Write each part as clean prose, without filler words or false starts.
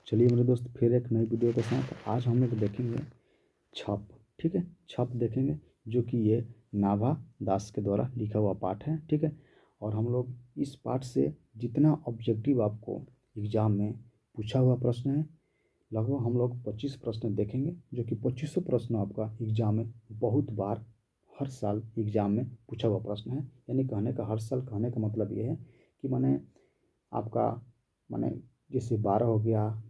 चलिए मेरे दोस्त, फिर एक नई वीडियो के साथ आज हम लोग देखेंगे छप। ठीक है, छप देखेंगे जो कि ये नाभा दास के द्वारा लिखा हुआ पाठ है। ठीक है, और हम लोग इस पाठ से जितना ऑब्जेक्टिव आपको एग्जाम में पूछा हुआ प्रश्न है, लगभग हम लोग 25 प्रश्न देखेंगे, जो कि 2500 प्रश्न आपका एग्जाम में बहुत बार हर साल एग्जाम में पूछा हुआ प्रश्न है। यानी कहने का, हर साल कहने का मतलब ये है कि माने आपका माने जैसे 12 हो गया,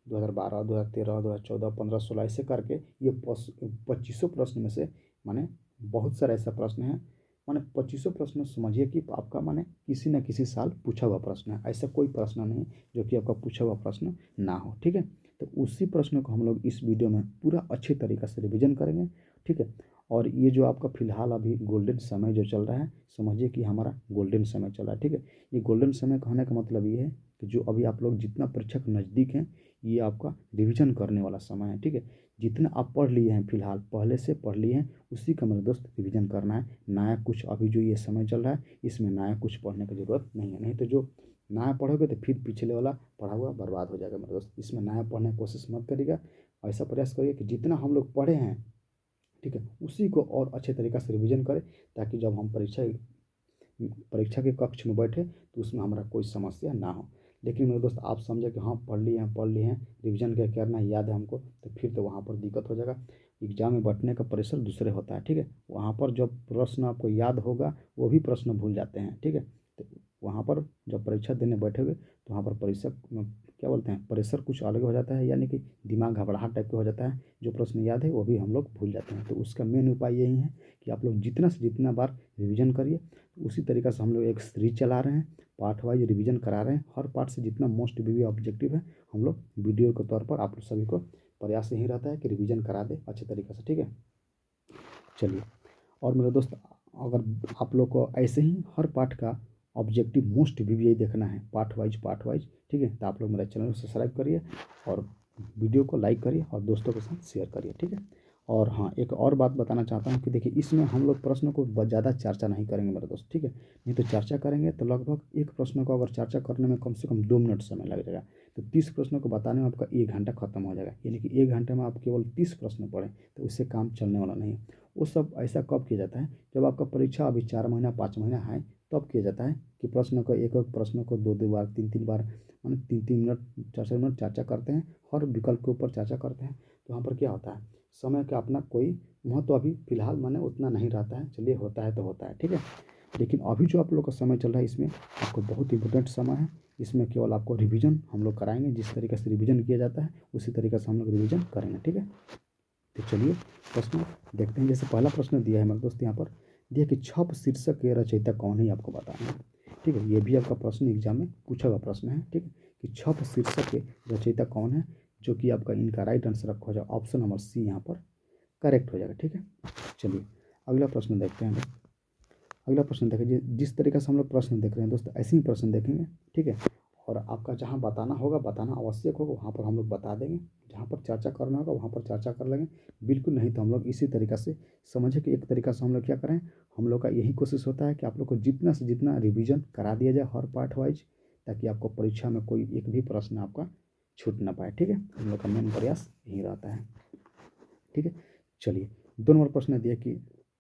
2012, 2013, 2014, 15, 16 ऐसे करके ये 2500 प्रश्न में से माने बहुत सारा ऐसा प्रश्न है। माने 2500 प्रश्न समझिए कि आपका माने किसी न किसी साल पूछा हुआ प्रश्न है। ऐसा कोई प्रश्न नहीं जो कि आपका पूछा हुआ प्रश्न ना हो। ठीक है, तो उसी प्रश्न को हम लोग इस वीडियो में पूरा अच्छे तरीक़े से रिविजन करेंगे। ठीक है, और ये जो आपका फ़िलहाल अभी गोल्डन समय जो चल रहा है, समझिए कि हमारा गोल्डन समय चल रहा है। ठीक है, ये गोल्डन समय कहने का मतलब ये है कि जो अभी आप लोग जितना परीक्षा के नज़दीक हैं, ये आपका रिवीजन करने वाला समय है। ठीक है, जितना आप पढ़ लिए हैं फ़िलहाल, पहले से पढ़ लिए हैं, उसी का मेरे दोस्त रिवीजन करना है। नया कुछ अभी जो ये समय चल रहा है, इसमें नया कुछ पढ़ने की ज़रूरत नहीं है। नहीं तो जो नया पढ़ोगे तो फिर पिछले वाला पढ़ा हुआ बर्बाद हो जाएगा मेरे दोस्त। इसमें नया पढ़ने की कोशिश मत करिएगा। ऐसा प्रयास करिए कि जितना हम लोग पढ़े हैं, ठीक है, उसी को और अच्छे तरीक़े से रिवीजन करें, ताकि जब हम परीक्षा के कक्ष में बैठे तो उसमें हमारा कोई समस्या ना हो। लेकिन मेरे दोस्त, आप समझे कि हाँ पढ़ लिए हैं, रिवीजन क्या करना है, याद है हमको, तो फिर तो वहाँ पर दिक्कत हो जाएगा। एग्जाम में बैठने का प्रेशर दूसरे होता है। ठीक है, वहाँ पर जब प्रश्न आपको याद होगा, वो भी प्रश्न भूल जाते हैं। ठीक है, तो वहाँ पर जब परीक्षा देने बैठोगे तो वहाँ पर परीक्षा क्या बोलते हैं, प्रेशर कुछ अलग हो जाता है, यानी कि दिमाग घबराहट टाइप का हो जाता है। जो प्रश्न याद है वो भी हम लोग भूल जाते हैं। तो उसका मेन उपाय यही है कि आप लोग जितना से जितना बार रिवीजन करिए। उसी तरीक़े से हम लोग एक सीरीज चला रहे हैं, पार्ट वाइज रिवीजन करा रहे हैं। हर पार्ट से जितना मोस्ट वीडियो ऑब्जेक्टिव है, हम लोग वीडियो के तौर पर आप लोग सभी को प्रयास यही रहता है कि रिवीजन करा दे अच्छे तरीक़े से। ठीक है, चलिए। और मेरे दोस्त, अगर आप लोग को ऐसे ही हर पार्ट का ऑब्जेक्टिव मोस्ट वीडियो देखना है, पार्ट वाइज, ठीक है, तो आप लोग मेरा चैनल को सब्सक्राइब करिए और वीडियो को लाइक करिए और दोस्तों के साथ शेयर करिए। ठीक है, और हाँ, एक और बात बताना चाहता हूँ कि देखिए, इसमें हम लोग प्रश्न को ज़्यादा चर्चा नहीं करेंगे मेरे दोस्त। ठीक है, नहीं तो चर्चा करेंगे तो लगभग एक प्रश्न को अगर चर्चा करने में कम से कम 2 मिनट समय लग जाएगा। तो 30 प्रश्नों को बताने में आपका 1 घंटा खत्म हो जाएगा। यानी कि 1 घंटे में आप केवल 30 प्रश्न पढ़ें, तो उससे काम चलने वाला नहीं है। वो सब ऐसा कब किया जाता है, जब आपका परीक्षा अभी 4 महीना 5 महीना है, तब किया जाता है कि प्रश्न को एक प्रश्न को 2 बार 3 बार, माने 3 मिनट 4 मिनट चर्चा करते हैं, हर विकल्प के ऊपर चर्चा करते हैं। तो वहाँ पर क्या होता है, समय का अपना कोई महत्व अभी फ़िलहाल माने उतना नहीं रहता है। चलिए, होता है तो होता है। ठीक है, लेकिन अभी जो आप लोग का समय चल रहा है, इसमें आपको बहुत इंपॉर्टेंट समय है। इसमें केवल आपको रिवीजन हम लोग कराएंगे। जिस तरीके से रिवीजन किया जाता है, उसी तरीके से हम लोग रिवीजन करेंगे। ठीक है, तो चलिए प्रश्न देखते हैं। जैसे पहला प्रश्न दिया है मेरे दोस्त, यहाँ पर दिया कि छप शीर्षक के रचयिता कौन है, आपको बताना है। ठीक है, ये भी आपका प्रश्न एग्जाम में पूछा हुआ प्रश्न है। ठीक है, कि छप शीर्षक के रचयिता कौन है, जो कि आपका इनका राइट आंसर रखा हो जाएगा ऑप्शन नंबर सी, यहाँ पर करेक्ट हो जाएगा। ठीक है, चलिए अगला प्रश्न देखते हैं। अगला प्रश्न देखिए, जिस तरीके से हम लोग प्रश्न देख रहे हैं दोस्त, ऐसे ही प्रश्न देखेंगे। ठीक है, और आपका जहाँ बताना होगा, बताना आवश्यक होगा, वहाँ पर हम लोग बता देंगे। जहाँ पर चर्चा करना होगा वहाँ पर चर्चा कर लेंगे। बिल्कुल नहीं तो हम लोग इसी तरीक़े से समझे कि एक तरीक़ा से हम लोग क्या करें, हम लोग का यही कोशिश होता है कि आप लोग को जितना से जितना रिवीजन करा दिया जाए हर पार्ट वाइज, ताकि आपको परीक्षा में कोई एक भी प्रश्न आपका छूट ना पाए। ठीक है, हम लोग का मेन प्रयास यही रहता है। ठीक है, चलिए 2 नंबर प्रश्न दिया कि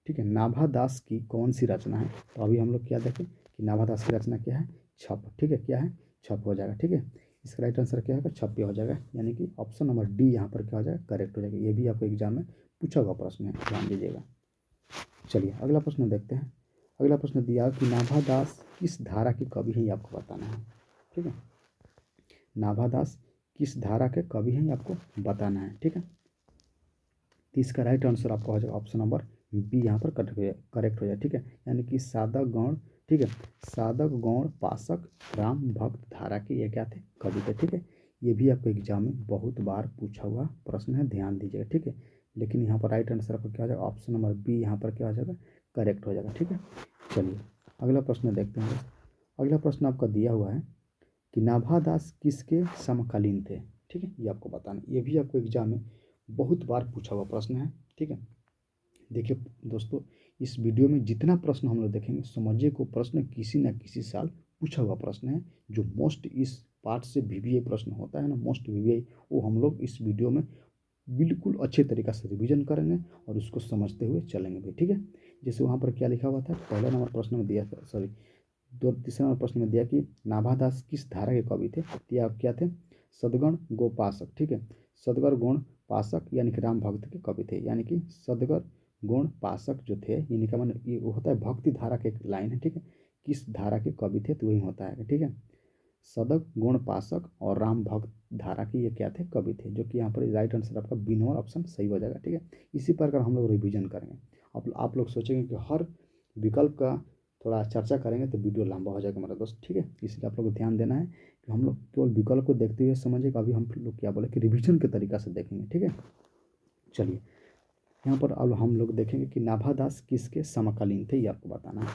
ठीक है, नाभा दास की कौन सी रचना है। तो अभी हम लोग क्या देखें कि नाभा दास की रचना क्या है, छप। ठीक है, क्या है, छप हो जाएगा। ठीक है, इसका राइट आंसर क्या होगा, छप्पी हो जाएगा। यानी कि ऑप्शन नंबर डी यहाँ पर क्या हो जाएगा, करेक्ट हो जाएगा। ये भी आपको एग्जाम में पूछा हुआ प्रश्न है, ध्यान दीजिएगा। चलिए अगला प्रश्न देखते हैं। अगला प्रश्न दिया कि नाभा दास किस धारा के कवि हैं, ये आपको बताना है। ठीक है, नाभा दास किस धारा के कवि हैं, आपको बताना है। ठीक है, तो इसका राइट आंसर आपका हो जाएगा ऑप्शन नंबर बी, यहाँ पर करेक्ट हो जाए। ठीक है, यानी कि साधक गौड़। ठीक है, साधक गौड़ पासक राम भक्त धारा के ये क्या थे, कवि थे। ठीक है, ये भी आपको एग्जाम में बहुत बार पूछा हुआ प्रश्न है, ध्यान दीजिएगा। ठीक है, लेकिन यहाँ पर राइट आंसर आपका क्या हो जाएगा, ऑप्शन नंबर बी यहाँ पर क्या हो जाएगा, करेक्ट हो जाएगा। ठीक है, चलिए अगला प्रश्न देखते हैं। अगला प्रश्न आपका दिया हुआ है कि नाभा दास किसके समकालीन थे। ठीक है, ये आपको बताना, ये भी आपको एग्जाम में बहुत बार पूछा हुआ प्रश्न है। ठीक है, देखिए दोस्तों, इस वीडियो में जितना प्रश्न हम लोग देखेंगे, समझिए को प्रश्न किसी न किसी साल पूछा हुआ प्रश्न है, जो मोस्ट इस पार्ट से वीवीआई प्रश्न होता है ना, मोस्ट वीवीआई, वो हम लोग इस वीडियो में बिल्कुल अच्छे तरीक़ा से रिवीजन करेंगे और उसको समझते हुए चलेंगे भाई, ठीक है। जैसे वहाँ पर क्या लिखा हुआ था, पहला नंबर प्रश्न में दिया था, सॉरी तीसरा नंबर प्रश्न में दिया कि नाभादास किस धारा के कवि थे। तो आप क्या थे, सदगण गोपासक, ठीक है। सदगण गुण पासक यानी कि राम भक्त के कवि थे, यानी कि सदगण गुण पासक जो थे, यानी का मतलब ये होता है भक्ति धारा के एक लाइन है, ठीक है। किस धारा के कवि थे, तो वही होता है, ठीक है। सदक गुण पासक और राम भक्त धारा के ये क्या थे, कवि थे, जो कि यहाँ पर राइट आंसर आपका बी नंबर ऑप्शन सही हो जाएगा, ठीक है। इसी प्रकार हम लोग रिवीजन करेंगे। आप लोग सोचेंगे कि हर विकल्प का थोड़ा चर्चा करेंगे तो वीडियो लंबा हो जाएगा मेरा दोस्त, ठीक है। इसलिए आप लोग को ध्यान देना है कि हम लोग केवल विकल्प को देखते हुए समझे, अभी हम लोग क्या बोले कि रिवीजन के तरीका से देखेंगे, ठीक है। चलिए यहाँ पर अब हम लोग देखेंगे कि नाभादास किसके समकालीन थे, ये आपको बताना है।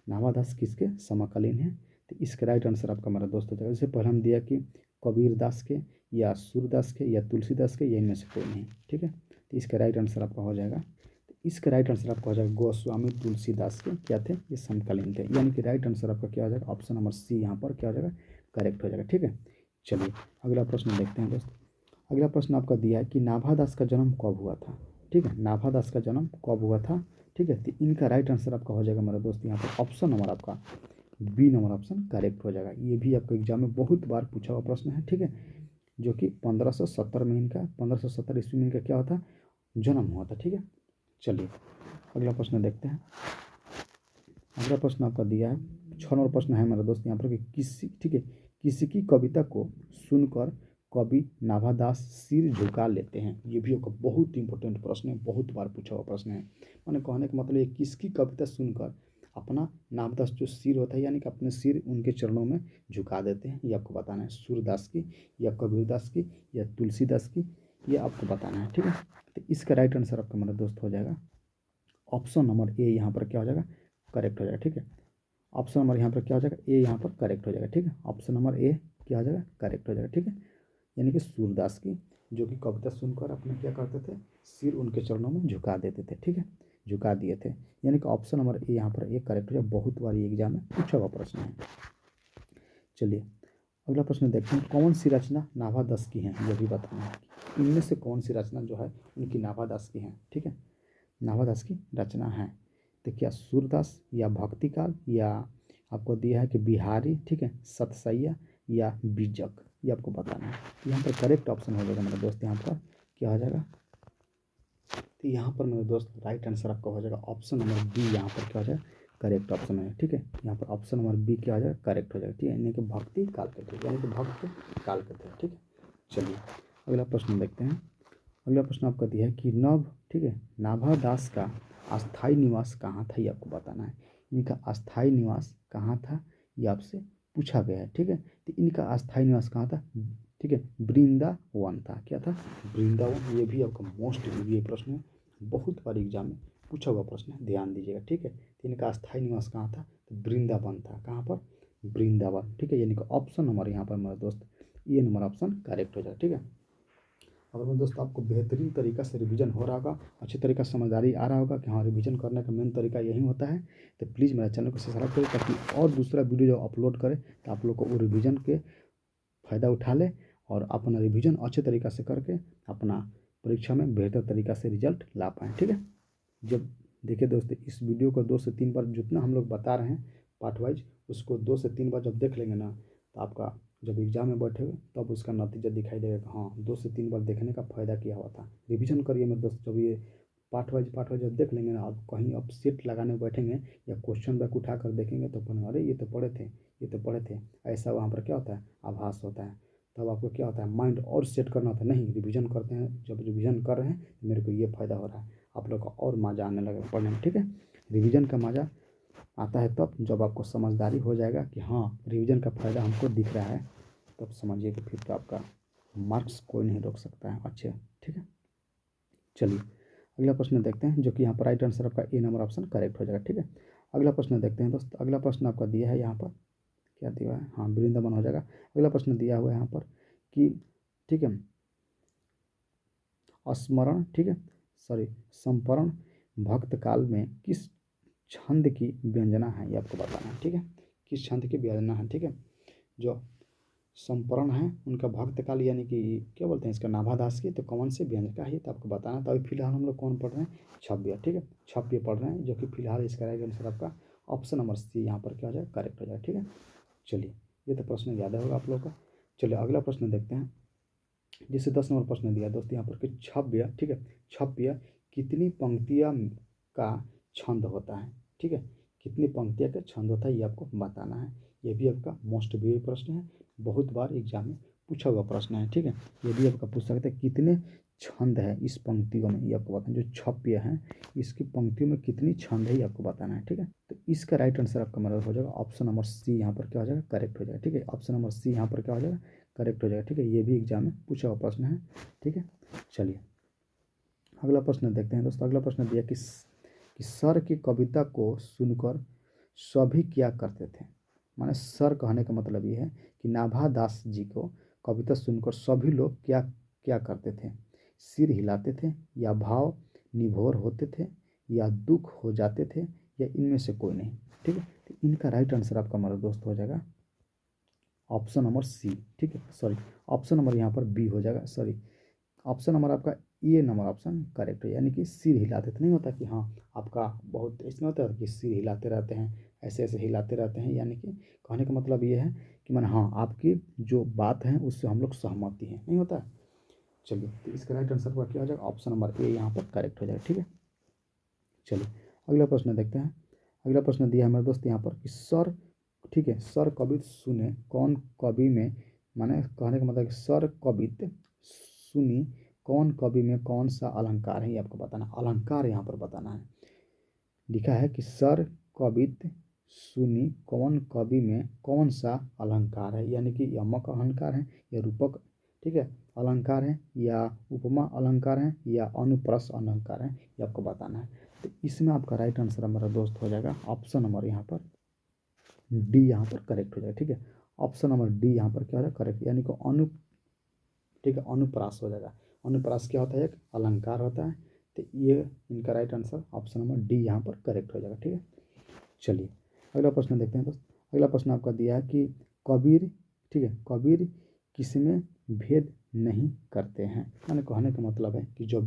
नाभादास किसके समकालीन है, तो इसका राइट आंसर आपका मेरा दोस्त हो जाएगा। जैसे पहले हम दिया कि कबीर दास के या सूरदास के या तुलसीदास के, या इनमें से कोई नहीं, ठीक है। तो इसका राइट आंसर आपका हो जाएगा, तो इसका राइट आंसर आपका हो जाएगा गोस्वामी तुलसीदास के क्या थे, ये समकालीन थे, यानी कि राइट आंसर आपका क्या हो जाएगा, ऑप्शन नंबर सी यहाँ पर क्या हो जाएगा, करेक्ट हो जाएगा, ठीक है। चलिए अगला प्रश्न देखते हैं दोस्त। अगला प्रश्न आपका दिया है कि नाभादास का जन्म कब हुआ था, ठीक है। नाभादास का जन्म कब हुआ था, ठीक है। तो इनका राइट आंसर आपका हो जाएगा मेरा दोस्त यहाँ पर ऑप्शन नंबर आपका बी नंबर ऑप्शन करेक्ट हो जाएगा। ये भी आपको एग्जाम में बहुत बार पूछा हुआ प्रश्न है, ठीक है, जो कि 1570 में इनका 1570 ईस्वी में इनका क्या होता जन्म हुआ था, ठीक है। चलिए अगला प्रश्न देखते हैं। अगला प्रश्न आपका दिया है, 6 नंबर प्रश्न है मेरा दोस्त यहाँ पर कि किसी, ठीक है, किसी की कविता को सुनकर कवि नाभादास सिर झुका लेते हैं। ये भी एक बहुत इंपॉर्टेंट प्रश्न है, बहुत बार पूछा हुआ प्रश्न है। मैंने कहने का मतलब ये, किसकी कविता सुनकर अपना नाभादास जो सिर होता है, यानी कि अपने सिर उनके चरणों में झुका देते हैं, ये आपको बताना है। सूरदास की या कबीरदास की या तुलसीदास की, ये आपको बताना है, ठीक है। तो इसका राइट आंसर आपका मेरा दोस्त हो जाएगा ऑप्शन नंबर ए, यहाँ पर क्या हो जाएगा, करेक्ट हो जाएगा, ठीक है। ऑप्शन नंबर यहाँ पर क्या हो जाएगा, ए यहाँ पर करेक्ट हो जाएगा, ठीक है। ऑप्शन नंबर ए क्या हो जाएगा, करेक्ट हो जाएगा, ठीक है। यानी कि सूरदास की, जो कि कविता सुनकर अपने क्या करते थे, सिर उनके चरणों में झुका देते थे, ठीक है, झुका दिए थे। यानी कि ऑप्शन नंबर ए यहाँ पर एक करेक्ट हो जाए, बहुत बार एग्जाम में पूछा हुआ प्रश्न है। चलिए अगला प्रश्न देखते हैं, कौन सी रचना नाभादास की है, ये भी बताना है। इनमें से कौन सी रचना जो है उनकी नाभादास की है, ठीक है, नाभादास की रचना है। तो क्या सूरदास या भक्तिकाल या आपको दिया है कि बिहारी, ठीक है, सतसैया या बीजक, ये आपको बताना है। तो यहाँ पर करेक्ट ऑप्शन हो जाएगा मेरे दोस्त, यहाँ पर क्या हो जाएगा, तो यहाँ पर मेरे दोस्त राइट आंसर आपका हो जाएगा ऑप्शन नंबर बी, यहाँ पर क्या हो जाएगा, करेक्ट ऑप्शन है, ठीक है। यहाँ पर ऑप्शन नंबर बी क्या हो जाएगा, करेक्ट हो जाएगा, ठीक है, यानी कि भक्ति काल के थे, यानी कि भक्त काल के थे, ठीक है। चलिए अगला प्रश्न देखते हैं। अगला प्रश्न आपका दिया है कि नभ, ठीक है, नाभादास का अस्थाई निवास कहाँ था, ये आपको बताना है। इनका अस्थाई निवास कहाँ था, ये आपसे पूछा गया है, ठीक है। तो इनका अस्थाई निवास कहाँ था, ठीक है, वृंदावन था, क्या था, वृंदावन। ये भी आपका मोस्ट ये प्रश्न है, बहुत बार एग्जाम में पूछा हुआ प्रश्न है, ध्यान दीजिएगा, ठीक है। तो इनका अस्थाई निवास कहाँ था, तो वृंदावन था, कहाँ पर, वृंदावन, ठीक है। यानी कि ऑप्शन नंबर यहाँ पर मेरा दोस्त ये नंबर ऑप्शन करेक्ट हो जाए, ठीक है। अगर मैं दोस्तों आपको बेहतरीन तरीका से रिवीजन हो रहा होगा, अच्छी तरीका से समझदारी आ रहा होगा कि हाँ रिवीजन करने का मेन तरीका यही होता है, तो प्लीज़ मेरा चैनल को सब्सक्राइब करें, ताकि और दूसरा वीडियो जो अपलोड करें तो आप लोग को वो रिवीजन के फ़ायदा उठा ले और अपना रिवीजन अच्छे तरीक़ा से करके अपना परीक्षा में बेहतर तरीक़ा से रिजल्ट ला पाएँ, ठीक है। जब देखिए दोस्तों, इस वीडियो को 2 से 3 बार जितना हम लोग बता रहे हैं पार्ट वाइज, उसको 2 से 3 बार जब देख लेंगे ना, तो आपका जब एग्जाम में बैठेंगे तब उसका नतीजा दिखाई देगा कि हाँ 2 से 3 बार देखने का फ़ायदा क्या हुआ था। रिवीजन करिए मेरे दोस्त, जब ये पार्ट वाइज जब देख लेंगे ना, आप कहीं अब सेट लगाने बैठेंगे या क्वेश्चन बैंक उठा कर देखेंगे तो अपन, अरे ये तो पढ़े थे, ये तो पढ़े थे, ऐसा वहाँ पर क्या होता है, आभास होता है। तब आपको क्या होता है, माइंड और सेट करना होता है, नहीं रिवीजन करते हैं, जब रिवीजन कर रहे हैं तो मेरे को ये फ़ायदा हो रहा है, आप लोग का और मज़ा आने लगेगा पढ़ने में, ठीक है। रिवीजन का मज़ा आता है तब जब आपको समझदारी हो जाएगा कि हाँ रिवीजन का फ़ायदा हमको दिख रहा है, तब समझिए कि फिर तो आपका मार्क्स कोई नहीं रोक सकता है अच्छे, ठीक है। चलिए अगला प्रश्न देखते हैं, जो कि यहाँ पर राइट आंसर आपका ए नंबर ऑप्शन करेक्ट हो जाएगा, ठीक है। अगला प्रश्न देखते हैं दोस्त। अगला प्रश्न आपका दिया है यहाँ पर, क्या दिया है, हाँ वृंदावन हो जाएगा। अगला प्रश्न दिया हुआ है यहाँ पर कि, ठीक है, स्मरण, ठीक है, सॉरी संपरण भक्त काल में किस छंद की व्यंजना है, ये आपको बताना है, ठीक है। किस छंद की वर्णना है, ठीक है। जो संपर्ण है उनका भक्त काल यानी कि क्या बोलते हैं इसका नाभा दास की, तो कौन से व्यंजन का है तो आपको बताना। तो अभी फिलहाल हम लोग कौन पढ़ रहे हैं, छव्य, ठीक है, छव्य पढ़ रहे हैं, जो कि फिलहाल इसका राइट आंसर आपका ऑप्शन नंबर सी यहाँ पर क्या हो जाएगा, करेक्ट हो जाएगा, ठीक है। चलिए ये तो प्रश्न याद होगा आप लोग का। चलिए अगला प्रश्न देखते हैं, जिससे 10 नंबर प्रश्न दिया दोस्त यहाँ पर कि छव्य, ठीक है, छव्य कितनी पंक्तियाँ का छंद होता है, ठीक है, कितनी पंक्तियाँ का छंद होता है ये आपको बताना है। ये भी आपका मोस्ट व्यू प्रश्न है, बहुत बार एग्जाम में पूछा हुआ प्रश्न है, ठीक है। ये भी आपका पूछ सकते हैं कितने छंद है इस पंक्तियों में, ये आपको बताना। जो छव्य है इसकी पंक्तियों में कितनी छंद है ये आपको बताना है, ठीक है। तो इसका राइट आंसर आपका मतलब हो जाएगा ऑप्शन नंबर सी यहाँ पर क्या हो जाएगा, करेक्ट हो जाएगा, ठीक है। ऑप्शन नंबर सी यहाँ पर क्या हो जाएगा, करेक्ट हो जाएगा, ठीक है। ये भी एग्जाम में पूछा हुआ प्रश्न है, ठीक है। चलिए अगला प्रश्न देखते हैं दोस्तों। अगला प्रश्न दिया कि सर की कविता को सुनकर सभी क्या करते थे। माने सर कहने का मतलब ये है कि नाभा दास जी को कविता सुनकर सभी लोग क्या क्या करते थे, सिर हिलाते थे, या भाव निभोर होते थे, या दुख हो जाते थे, या इनमें से कोई नहीं, ठीक है। तो इनका राइट आंसर आपका हमारा दोस्त हो जाएगा ऑप्शन नंबर सी, ठीक है, सॉरी ऑप्शन नंबर यहाँ पर बी हो जाएगा, सॉरी ऑप्शन नंबर आपका ए नंबर ऑप्शन करेक्ट है। यानी कि सिर हिलाते थे, नहीं होता कि हाँ आपका बहुत इसमें होता है कि सिर हिलाते रहते हैं, ऐसे ऐसे हिलाते रहते हैं, यानी कि कहने का मतलब ये है कि मैंने हाँ आपकी जो बात है उससे हम लोग सहमति हैं, नहीं होता है। चलिए तो इसका राइट आंसर का क्या हो जाएगा, ऑप्शन नंबर ए यहाँ पर करेक्ट हो जाएगा, ठीक है। चलिए अगला प्रश्न देखते हैं। अगला प्रश्न दिया है हमारे दोस्त यहाँ पर कि सर, ठीक है, सर कवित सुने कौन कवि में, माने कहने का मतलब कि सर कवित सुनी कौन कवि में कौन सा अलंकार है ये आपको बताना, अलंकार यहाँ पर बताना है। लिखा है कि सर कवित सुनी कौन कवि में कौन सा अलंकार है, यानी कि यमक अलंकार है या रूपक, ठीक है, अलंकार है, या उपमा अलंकार है, या अनुप्रास अलंकार है, ये आपको बताना है। तो इसमें आपका राइट आंसर हमारा दोस्त हो जाएगा ऑप्शन नंबर यहाँ पर डी यहाँ पर करेक्ट हो जाएगा, ठीक है। ऑप्शन नंबर डी यहाँ पर क्या हो जाएगा, करेक्ट, यानी कि ठीक है अनुप्रास हो जाएगा। अनुप्रास क्या होता है, एक अलंकार होता है। तो ये इनका right answer option number D यहाँ पर करेक्ट हो जाएगा, ठीक है। चलिए अगला प्रश्न देखते हैं दोस्त। अगला प्रश्न आपका दिया है कि कबीर, ठीक है, कबीर किसमें भेद नहीं करते हैं। मैंने कहने का मतलब है कि जो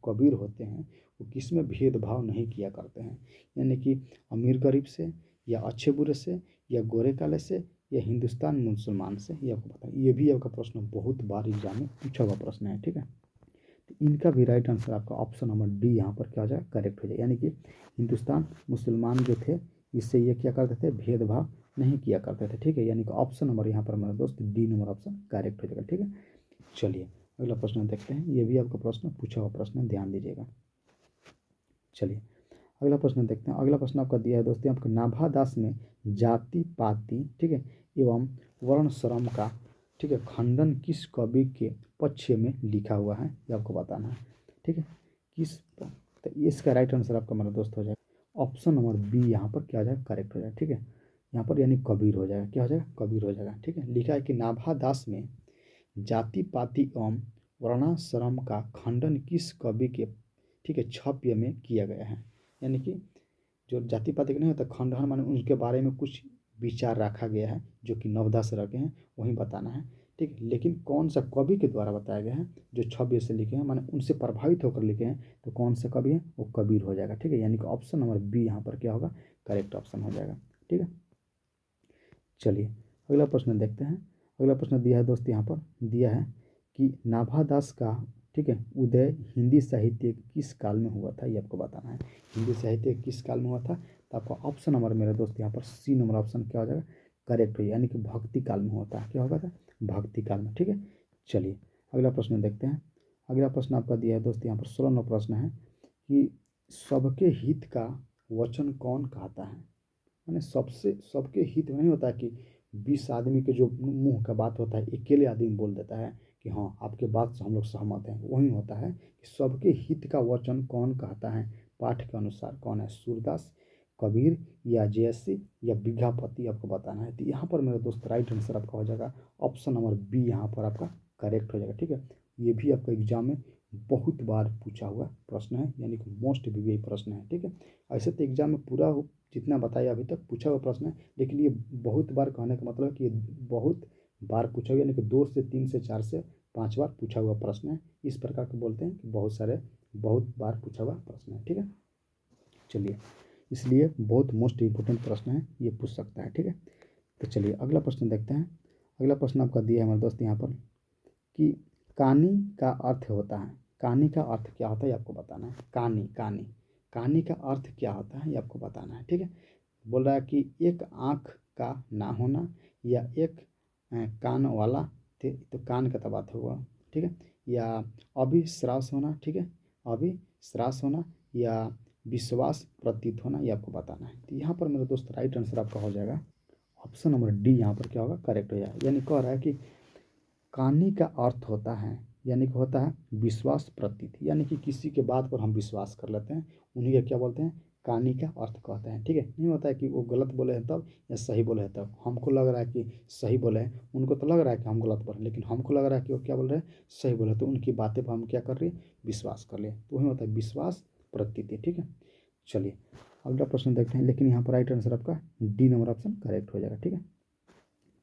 कबीर होते हैं वो किसमें भेदभाव नहीं किया करते हैं, यानी कि अमीर गरीब से, या अच्छे बुरे से, या गोरे काले से, या हिंदुस्तान मुसलमान से, ये आपको पता है। ये भी आपका प्रश्न बहुत बार एग्जाम में पूछा हुआ प्रश्न है, ठीक है। तो इनका भी राइट आंसर आपका ऑप्शन नंबर डी यहाँ पर क्या हो जाएगा, करेक्ट हो जाएगा, यानी कि हिंदुस्तान मुसलमान जो थे इससे ये क्या करते थे, भेदभाव नहीं किया करते थे, ठीक है। यानी कि ऑप्शन नंबर यहाँ पर हमारा दोस्त डी नंबर ऑप्शन करेक्ट हो जाएगा, ठीक है। चलिए अगला प्रश्न देखते हैं, ये भी आपका प्रश्न पूछा हुआ प्रश्न है, ध्यान दीजिएगा। चलिए अगला प्रश्न देखते हैं। अगला प्रश्न आपका दिया है दोस्तों आपका नाभा दास में जाति पाति, ठीक है, एवं वर्ण श्रम का, ठीक है, खंडन किस कवि के पक्ष में लिखा हुआ है ये आपको बताना है, ठीक है। तो इसका राइट आंसर आपका मेरा दोस्त हो जाएगा ऑप्शन नंबर बी यहाँ पर क्या हो जाएगा, करेक्ट हो जाएगा, ठीक है। यहाँ पर यानी कबीर हो जाएगा, क्या हो जाएगा, कबीर हो जाएगा, ठीक है। लिखा है कि नाभा दास में जाति पाति एवं वर्णाश्रम का खंडन किस कवि के, ठीक है, छव्य में किया गया है। यानी कि जो जाति पाति का नहीं होता खंडन, माने उनके बारे में कुछ विचार रखा गया है जो कि नवदास रखे हैं, वही बताना है, ठीक है। लेकिन कौन सा कवि के द्वारा बताया गया है, जो छव्य से लिखे हैं, माने उनसे प्रभावित होकर लिखे हैं, तो कौन सा कवि है वो कबीर हो जाएगा, ठीक है। यानी कि ऑप्शन नंबर बी यहाँ पर क्या होगा, करेक्ट ऑप्शन हो जाएगा, ठीक है। चलिए अगला प्रश्न देखते हैं। अगला प्रश्न दिया है दोस्त यहाँ पर दिया है कि नाभा दास का, ठीक है, उदय हिंदी साहित्य किस काल में हुआ था ये आपको बताना है। हिंदी साहित्य किस काल में हुआ था, तो आपका ऑप्शन नंबर मेरे दोस्त यहाँ पर सी नंबर ऑप्शन क्या हो जाएगा, करेक्ट हो, यानी कि भक्ति काल में होता है, क्या होगा था, भक्ति काल में, ठीक है। चलिए अगला प्रश्न देखते हैं। अगला प्रश्न आपका दिया है दोस्त यहाँ पर 16 नंबर प्रश्न है कि सबके हित का वचन कौन कहता है। मैंने सबसे सबके हित में नहीं होता कि 20 आदमी के जो मुंह का बात होता है अकेले आदमी बोल देता है कि हाँ आपके बात से हम लोग सहमत हैं, वही होता है कि सबके हित का वचन कौन कहता है पाठ के अनुसार, कौन है, सूरदास, कबीर, या जयसी, या विज्ञापति, आपको बताना है। तो यहाँ पर मेरे दोस्त राइट आंसर आपका हो जाएगा ऑप्शन नंबर बी यहाँ पर आपका करेक्ट हो जाएगा, ठीक है। ये भी आपका एग्जाम में बहुत बार पूछा हुआ प्रश्न है, यानी कि मोस्ट वीवीआई प्रश्न है। ठीक है, ऐसे तो एग्जाम में पूरा जितना बताया अभी तक पूछा हुआ प्रश्न है, लेकिन ये बहुत बार कहने का मतलब है कि ये बहुत बार पूछा हुआ, यानी कि 2 से 3 से 4 से 5 बार पूछा हुआ प्रश्न है। इस प्रकार के बोलते हैं कि बहुत बार पूछा हुआ प्रश्न है। ठीक है, चलिए, इसलिए बहुत मोस्ट इम्पोर्टेंट प्रश्न है, ये पूछ सकता है। ठीक है, तो चलिए अगला प्रश्न देखते हैं। अगला प्रश्न आपका दिया है हमारे दोस्त यहाँ पर कि कहानी का अर्थ होता है। कहानी का अर्थ क्या होता है ये आपको बताना है। कहानी का अर्थ क्या होता है ये आपको बताना है। ठीक है, बोल रहा है कि एक आँख का ना होना या एक कान वाला थे, तो कान का तो बात हुआ। ठीक है, या अविश्वास होना। ठीक है, अविश्वास होना या विश्वास प्रतीत होना, ये आपको बताना है। तो यहाँ पर मेरे दोस्त राइट आंसर आपका हो जाएगा ऑप्शन नंबर डी। यहाँ पर क्या होगा, करेक्ट हो जाएगा। यानी कह रहा है कि कहानी का अर्थ होता है, यानी कि होता है विश्वास प्रतीत, यानी कि किसी के बात पर हम विश्वास कर लेते हैं, उन्हीं का क्या बोलते हैं, कहानी का अर्थ कहते हैं। ठीक है, नहीं होता है कि वो गलत बोले हैं तब या सही बोले हैं तब, हमको लग रहा है कि सही बोले हैं, उनको तो लग रहा है कि हम गलत बोले, लेकिन हमको लग रहा है कि वो क्या बोल रहे हैं, सही बोले, तो उनकी बातें पर हम क्या कर रहे हैं, विश्वास कर ले, तो वही होता है विश्वास प्रतीति। ठीक है, चलिए अगला प्रश्न देखते हैं, लेकिन यहाँ पर राइट आंसर आपका डी नंबर ऑप्शन करेक्ट हो जाएगा। ठीक है,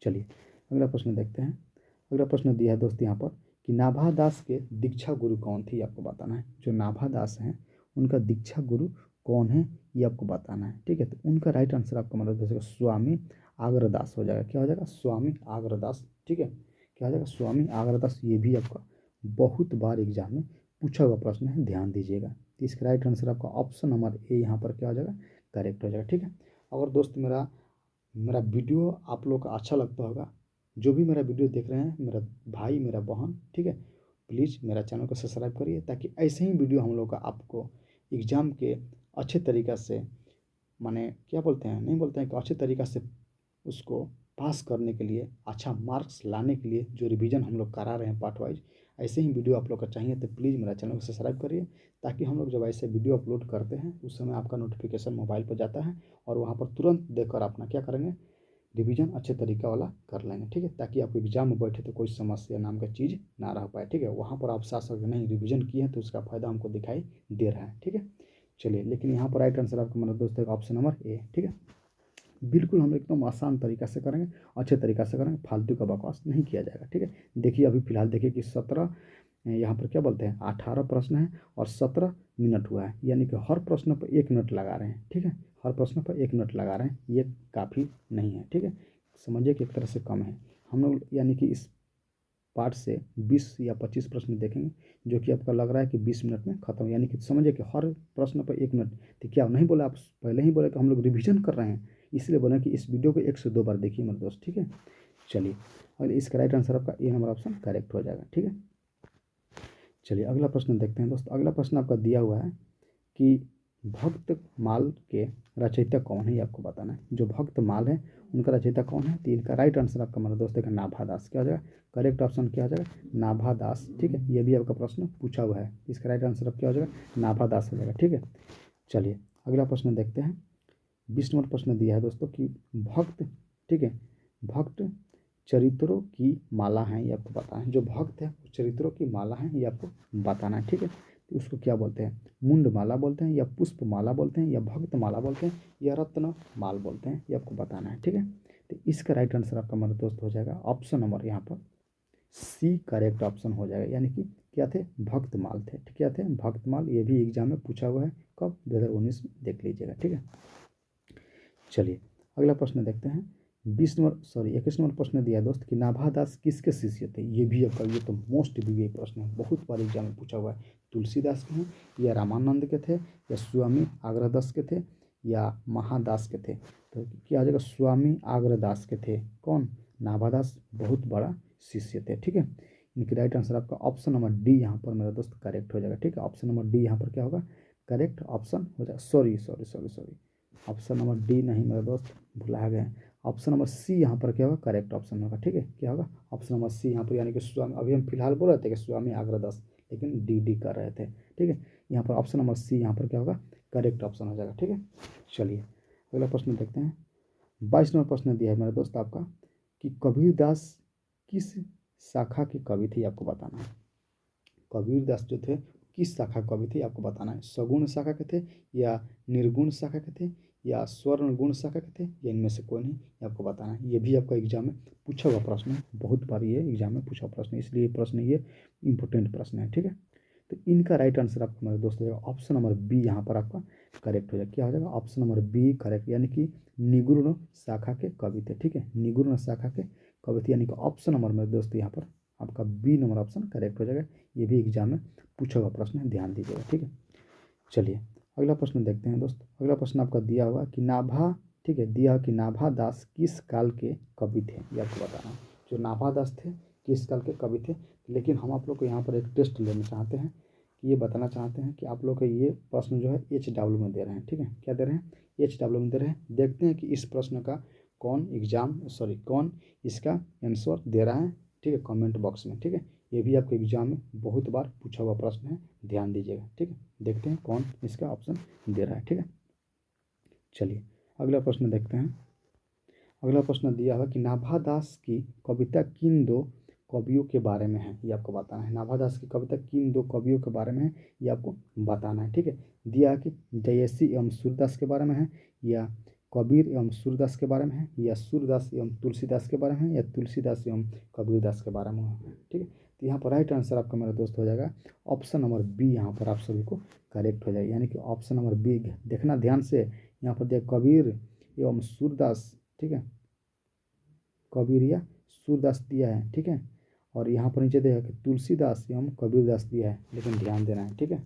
चलिए अगला प्रश्न देखते हैं। अगला प्रश्न दिया है दोस्त यहाँ पर कि नाभा दास के दीक्षा गुरु कौन थी, आपको बताना है। जो नाभा दास हैं उनका दीक्षा गुरु कौन है ये आपको बताना है। ठीक है, तो उनका राइट आंसर आपका मतलब जैसे स्वामी आग्रदास हो जाएगा। क्या हो जाएगा, स्वामी आग्रदास। ठीक है, क्या हो जाएगा, स्वामी आग्रदास। ये भी आपका बहुत बार एग्जाम में पूछा हुआ प्रश्न है, ध्यान दीजिएगा। तो इसका राइट आंसर आपका ऑप्शन नंबर ए यहाँ पर क्या हो जाएगा, करेक्ट हो जाएगा। ठीक है, अगर दोस्त मेरा मेरा वीडियो आप लोग को अच्छा लगता होगा, जो भी मेरा वीडियो देख रहे हैं, मेरा भाई मेरा बहन, ठीक है, प्लीज़ मेरा चैनल को सब्सक्राइब करिए, ताकि ऐसे ही वीडियो हम लोग का आपको एग्ज़ाम के अच्छे तरीक़ा से, माने क्या बोलते हैं, नहीं बोलते हैं कि अच्छे तरीक़ा से उसको पास करने के लिए, अच्छा मार्क्स लाने के लिए जो रिवीजन हम लोग करा रहे हैं पार्ट वाइज, ऐसे ही वीडियो आप लोग का चाहिए तो प्लीज़ मेरा चैनल को सब्सक्राइब करिए, ताकि हम लोग जब ऐसे वीडियो अपलोड करते हैं उस समय आपका नोटिफिकेशन मोबाइल पर जाता है, और वहाँ पर तुरंत देखकर अपना क्या करेंगे, रिवीजन अच्छे तरीका वाला कर लेंगे। ठीक है, ताकि आप एग्जाम में बैठे तो कोई समस्या नाम का चीज़ ना रह पाए। ठीक है, वहाँ पर आप साथ साथ नहीं रिवीजन किए हैं तो उसका फ़ायदा हमको दिखाई दे रहा है। ठीक है, चलिए, लेकिन यहाँ पर राइट आंसर आपका मतलब दोस्तों ऑप्शन नंबर ए। ठीक है, बिल्कुल हम एकदम आसान तरीका से करेंगे, अच्छे तरीका से करेंगे, फालतू का बकवास नहीं किया जाएगा। ठीक है, देखिए अभी फिलहाल देखिए कि 17 यहाँ पर क्या बोलते हैं 18 प्रश्न है और 17 मिनट हुआ है, यानी कि हर प्रश्न पर 1 मिनट लगा रहे हैं। ठीक है, हर प्रश्न पर 1 मिनट लगा रहे हैं, ये काफ़ी नहीं है। ठीक है, समझिए कि एक तरह से कम है। हम लोग यानी कि इस पार्ट से 20 या 25 प्रश्न देखेंगे, जो कि आपका लग रहा है कि 20 मिनट में खत्म, यानी कि समझिए कि हर प्रश्न पर 1 मिनट। तो क्या नहीं बोला, आप पहले ही बोले कि हम लोग रिवीजन कर रहे हैं, इसलिए बोले कि इस वीडियो को 1 से 2 बार देखिए मेरे दोस्त। ठीक है, चलिए, और इसका राइट आंसर आपका ए नंबर ऑप्शन करेक्ट हो जाएगा। ठीक है, चलिए अगला प्रश्न देखते हैं दोस्त। अगला प्रश्न आपका दिया हुआ है कि भक्त माल के रचयिता कौन है, ये आपको बताना है। जो भक्त माल है उनका रचयिता कौन है, तो इनका राइट आंसर आपका मेरा दोस्त है नाभा दास। क्या हो जाएगा, करेक्ट ऑप्शन क्या हो जाएगा, नाभा दास। ठीक है, ये भी आपका प्रश्न पूछा हुआ है, इसका राइट आंसर अब क्या हो जाएगा, नाभा दास हो जाएगा। ठीक है, चलिए अगला प्रश्न देखते हैं। 20 नंबर प्रश्न दिया है दोस्तों कि भक्त, ठीक है, भक्त चरित्रों की माला है, ये आपको बताना है। जो भक्त है चरित्रों की माला है, ये आपको बताना है। ठीक है, तो उसको क्या बोलते हैं, मुंड माला बोलते हैं या पुष्प माला बोलते हैं या भक्त माला बोलते हैं या रत्न माल बोलते हैं, ये आपको बताना है। ठीक है, तो इसका राइट आंसर आपका मेरा दोस्त हो जाएगा ऑप्शन नंबर यहाँ पर सी, करेक्ट ऑप्शन हो जाएगा। यानी कि क्या थे, भक्त माल थे। ठीक, क्या थे, भक्त माल। ये भी एग्जाम में पूछा हुआ है, कब, 2019 में, देख लीजिएगा। ठीक है, चलिए अगला प्रश्न देखते हैं। 21 नंबर प्रश्न दिया है दोस्त कि नाभा दास किसके शिष्य थे। ये भी आपका, ये तो मोस्ट वीवीआई प्रश्न है, बहुत बार एग्जाम में पूछा हुआ है। तुलसीदास के हैं या रामानंद के थे या स्वामी आग्रदास के थे या महादास के थे, तो क्या आ जाएगा, स्वामी आग्रदास के थे। कौन, नाभादास बहुत बड़ा शिष्य थे। ठीक है, इनकी राइट आंसर आपका ऑप्शन नंबर डी यहाँ पर मेरा दोस्त करेक्ट हो जाएगा। ठीक है, ऑप्शन नंबर डी यहाँ पर क्या होगा, करेक्ट ऑप्शन हो जाएगा। Sorry sorry sorry sorry, option number D नहीं मेरा दोस्त, भुला गए। ऑप्शन नंबर सी यहाँ पर क्या होगा, करेक्ट ऑप्शन होगा। ठीक है, क्या होगा, ऑप्शन नंबर सी यहाँ पर, यानी कि स्वामी, अभी हम फिलहाल बोल रहे थे कि स्वामी आग्रदास, लेकिन डी कर रहे थे। ठीक है, यहाँ पर ऑप्शन नंबर सी यहाँ पर क्या होगा, करेक्ट ऑप्शन हो जाएगा। ठीक है, चलिए अगला प्रश्न देखते हैं। 22 नंबर प्रश्न दिया है मेरे दोस्त आपका कि कबीरदास किस शाखा के कवि थे, आपको बताना है। कबीरदास जो थे किस शाखा कवि थे आपको बताना है। सगुण शाखा के थे या निर्गुण शाखा के थे या स्वर्ण गुण शाखा के थे या इनमें से कोई नहीं, ये आपको बताना है। ये भी आपका एग्जाम में पूछा हुआ प्रश्न है, बहुत बार ये एग्जाम में पूछा हुआ प्रश्न है, इसलिए प्रश्न ये इंपॉर्टेंट प्रश्न है। ठीक है, तो इनका राइट आंसर आपका मेरे दोस्त हो जाएगा ऑप्शन नंबर बी, यहाँ पर आपका करेक्ट हो जाएगा। क्या हो जाएगा? ऑप्शन नंबर बी करेक्ट, यानी कि निगुण शाखा के कवि थे। ठीक है, निगुण शाखा के कवि थे, यानी कि ऑप्शन नंबर मेरे दोस्त यहाँ पर आपका बी नंबर ऑप्शन करेक्ट हो जाएगा। ये भी एग्जाम में पूछा हुआ प्रश्न है, ध्यान दीजिएगा। ठीक है, चलिए अगला प्रश्न देखते हैं दोस्त। अगला प्रश्न आपका दिया हुआ कि नाभा, ठीक है, दिया कि नाभा दास किस काल के कवि थे, ये आपको बताना है। जो नाभा दास थे किस काल के कवि थे, लेकिन हम आप लोग को यहाँ पर एक टेस्ट लेना चाहते हैं कि ये बताना चाहते हैं कि आप लोग का ये प्रश्न जो है HW में दे रहे हैं। ठीक है, क्या दे रहे हैं? HW में दे रहे हैं। देखते हैं कि इस प्रश्न का कौन इसका आंसर दे रहा है। ठीक है, कमेंट बॉक्स में। ठीक है, ये भी आपके एग्जाम में बहुत बार पूछा हुआ प्रश्न है, ध्यान दीजिएगा। ठीक है, देखते हैं कौन इसका ऑप्शन दे रहा है। ठीक है, चलिए अगला प्रश्न देखते हैं। अगला प्रश्न दिया हुआ कि नाभा दास की कविता किन दो कवियों के बारे में है, ये आपको बताना है। नाभा दास की कविता किन दो कवियों के बारे में है, ये आपको बताना है। ठीक है, दिया कि जयसी एवं सूरदास के बारे में है, या कबीर एवं सूरदास के बारे में है, या सूरदास एवं तुलसीदास के बारे में है, या तुलसीदास एवं कबीरदास के बारे में है। ठीक है, तो यहाँ पर राइट आंसर आपका मेरा दोस्त हो जाएगा ऑप्शन नंबर बी, यहाँ पर आप सभी को करेक्ट हो जाएगा। यानी कि ऑप्शन नंबर बी, देखना ध्यान से, यहाँ पर दिया कबीर एवं सूरदास। ठीक है, कबीर या सूरदास दिया है। ठीक है, और यहाँ पर नीचे दिया है कि तुलसीदास एवं कबीरदास दिया है, लेकिन ध्यान देना है। ठीक है,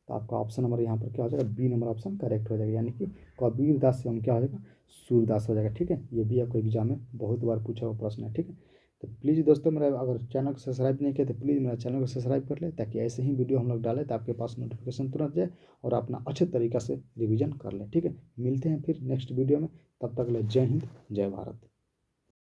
तो आपका ऑप्शन नंबर यहाँ पर क्या हो जाएगा? बी नंबर ऑप्शन करेक्ट हो जाएगा, यानी कि कबीरदास एवं क्या हो जाएगा? सूरदास हो जाएगा। ठीक है, ये भी आपको एग्जाम में बहुत बार पूछा हुआ प्रश्न है। ठीक है, तो प्लीज़ दोस्तों मेरा अगर चैनल को सब्सक्राइब नहीं किया तो प्लीज़ मेरा चैनल को सब्सक्राइब कर ले, ताकि ऐसे ही वीडियो हम लोग डालें तो आपके पास नोटिफिकेशन तुरंत जाए और अपना अच्छे तरीक़ा से रिविजन कर लें। ठीक है, मिलते हैं फिर नेक्स्ट वीडियो में, तब तक के लिए जय हिंद जय भारत।